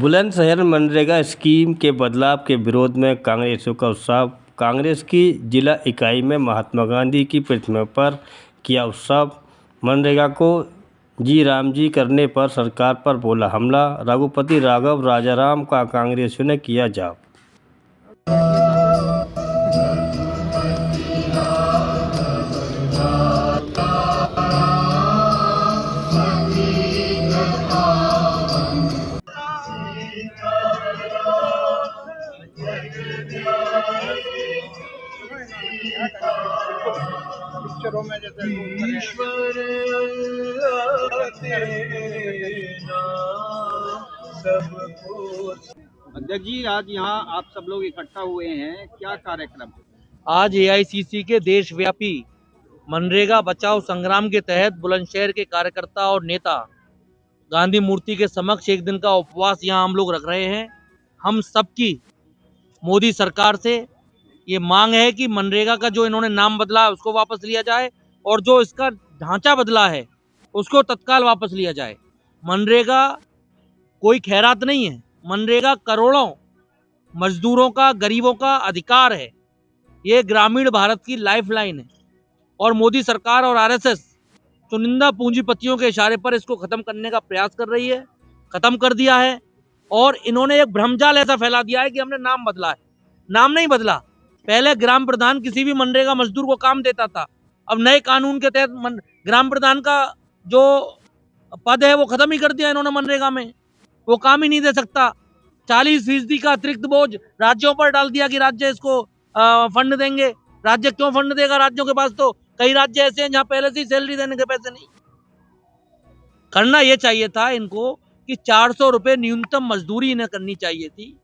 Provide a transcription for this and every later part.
Bulandshahr MNREGA scheme के बदलाव के विरोध में कांग्रेसियों का उत्सव। कांग्रेस की जिला इकाई में महात्मा गांधी की प्रतिमा पर किया उत्सव। मनरेगा को जी राम जी करने पर सरकार पर बोला हमला। रघुपति राघव राजाराम का कांग्रेसियों ने किया जाप। पिक्चरों में जैसे अध्यक्ष जी, आज यहाँ आप सब लोग इकट्ठा हुए हैं, क्या कार्यक्रम? आज एआईसीसी के देशव्यापी मनरेगा बचाओ संग्राम के तहत बुलंदशहर के कार्यकर्ता और नेता गांधी मूर्ति के समक्ष एक दिन का उपवास यहाँ हम लोग रख रहे हैं। हम सबकी मोदी सरकार से ये मांग है कि मनरेगा का जो इन्होंने नाम बदला है उसको वापस लिया जाए और जो इसका ढांचा बदला है उसको तत्काल वापस लिया जाए। मनरेगा कोई खैरात नहीं है, मनरेगा करोड़ों मजदूरों का, गरीबों का अधिकार है। ये ग्रामीण भारत की लाइफलाइन है और मोदी सरकार और आरएसएस चुनिंदा पूंजीपतियों के इशारे पर इसको खत्म करने का प्रयास कर रही है, खत्म कर दिया है। और इन्होंने एक भ्रमजाल ऐसा फैला दिया है कि हमने नाम बदला है। नाम नहीं बदला। पहले ग्राम प्रधान किसी भी मनरेगा मजदूर को काम देता था। अब नए कानून के तहत ग्राम प्रधान का जो पद है वो खत्म ही कर दिया इन्होंने मनरेगा में। वो काम ही नहीं दे सकता। 40% का अतिरिक्त बोझ राज्यों पर डाल दिया कि राज्य इसको फंड देंगे। राज्य क्यों फंड देगा? राज्यों के पास तो कई राज्य ऐसे हैं जहां पहले से ही सैलरी देने के पैसे नहीं। करना यह चाहिए था इनको कि 400 रुपए न्यूनतम मजदूरी इन्हें करनी चाहिए थी,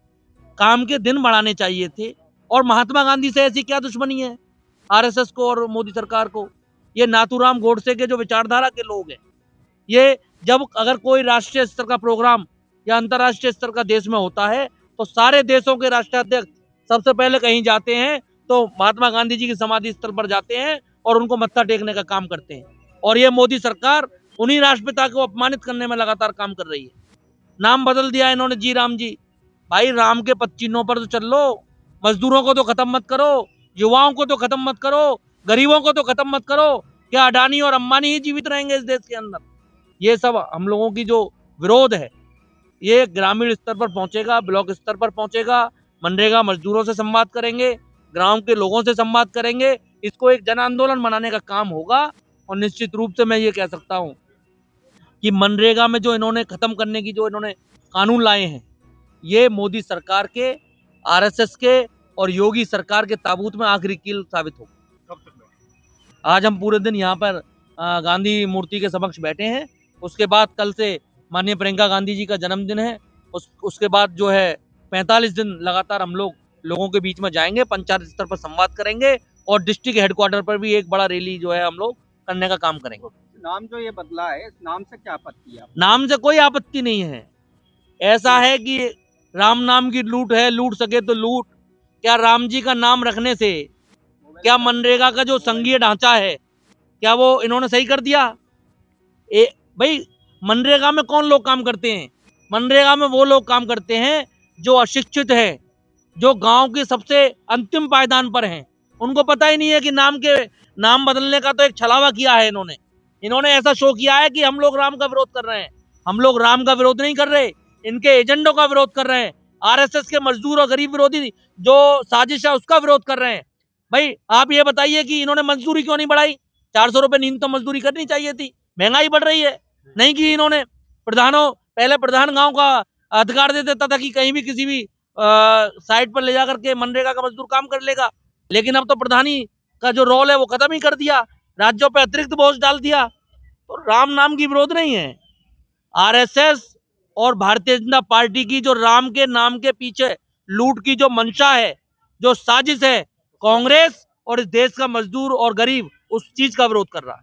काम के दिन बढ़ाने चाहिए थे। और महात्मा गांधी से ऐसी क्या दुश्मनी है आरएसएस को और मोदी सरकार को? ये नाथूराम गोडसे के जो विचारधारा के लोग हैं, ये जब अगर कोई राष्ट्रीय स्तर का प्रोग्राम या अंतर्राष्ट्रीय स्तर का देश में होता है तो सारे देशों के राष्ट्राध्यक्ष सबसे पहले कहीं जाते हैं तो महात्मा गांधी जी की समाधि स्थल पर जाते हैं और उनको मत्था टेकने का काम करते हैं। और ये मोदी सरकार उन्हीं राष्ट्रपिता को अपमानित करने में लगातार काम कर रही है। नाम बदल दिया इन्होंने जी राम जी। भाई राम के पद चिन्हों पर तो चल लो, मजदूरों को तो खत्म मत करो, युवाओं को तो खत्म मत करो, गरीबों को तो खत्म मत करो। क्या अडानी और अंबानी ही जीवित रहेंगे इस देश के अंदर? ये सब हम लोगों की जो विरोध है ये ग्रामीण स्तर पर पहुंचेगा, ब्लॉक स्तर पर पहुंचेगा। मनरेगा मजदूरों से संवाद करेंगे, गांव के लोगों से संवाद करेंगे। इसको एक जन आंदोलन बनाने का काम होगा। और निश्चित रूप से मैं ये कह सकता हूं कि मनरेगा में जो इन्होंने खत्म करने की जो इन्होंने कानून लाए हैं, ये मोदी सरकार के, आरएसएस के और योगी सरकार के ताबूत में आखिरी कील साबित होगा। आज हम पूरे दिन यहाँ पर गांधी मूर्ति के समक्ष बैठे हैं। उसके बाद कल से माननीय प्रियंका गांधी जी का जन्मदिन है। उसके बाद जो है 45 दिन लगातार हम लोगों के बीच में जाएंगे, पंचायत स्तर पर संवाद करेंगे और डिस्ट्रिक्ट हेडक्वार्टर पर भी एक बड़ा रैली जो है हम लोग करने का काम करेंगे। नाम जो ये बदला है, इस नाम से क्या आपत्ति है? नाम से कोई आपत्ति नहीं है। ऐसा है कि राम नाम की लूट है, लूट सके तो लूट। क्या राम जी का नाम रखने से क्या मनरेगा का जो संघीय ढांचा है क्या वो इन्होंने सही कर दिया? भाई मनरेगा में कौन लोग काम करते हैं? मनरेगा में वो लोग काम करते हैं जो अशिक्षित है, जो गांव के सबसे अंतिम पायदान पर हैं। उनको पता ही नहीं है कि नाम बदलने का तो एक छलावा किया है इन्होंने ऐसा शो किया है कि हम लोग राम का विरोध कर रहे हैं। हम लोग राम का विरोध नहीं कर रहे, इनके एजेंडों का विरोध कर रहे हैं। आरएसएस के मजदूर और गरीब विरोधी जो साजिश है उसका विरोध कर रहे हैं। भाई आप ये बताइए कि इन्होंने मजदूरी क्यों नहीं बढ़ाई? 400 रुपए न्यूनतम मजदूरी करनी चाहिए थी। महंगाई बढ़ रही है, नहीं की इन्होंने। पहले प्रधान गांव का अधिकार दे देता था कि कहीं भी किसी भी साइट पर ले जाकर के मनरेगा का मजदूर काम कर लेगा। लेकिन अब तो प्रधानी का जो रोल है वो खत्म ही कर दिया, राज्यों पर अतिरिक्त बोझ डाल दिया। तो राम नाम की विरोध नहीं है। आरएसएस और भारतीय जनता पार्टी की जो राम के नाम के पीछे लूट की जो मंशा है, जो साजिश है, कांग्रेस और इस देश का मजदूर और गरीब उस चीज का विरोध कर रहा है।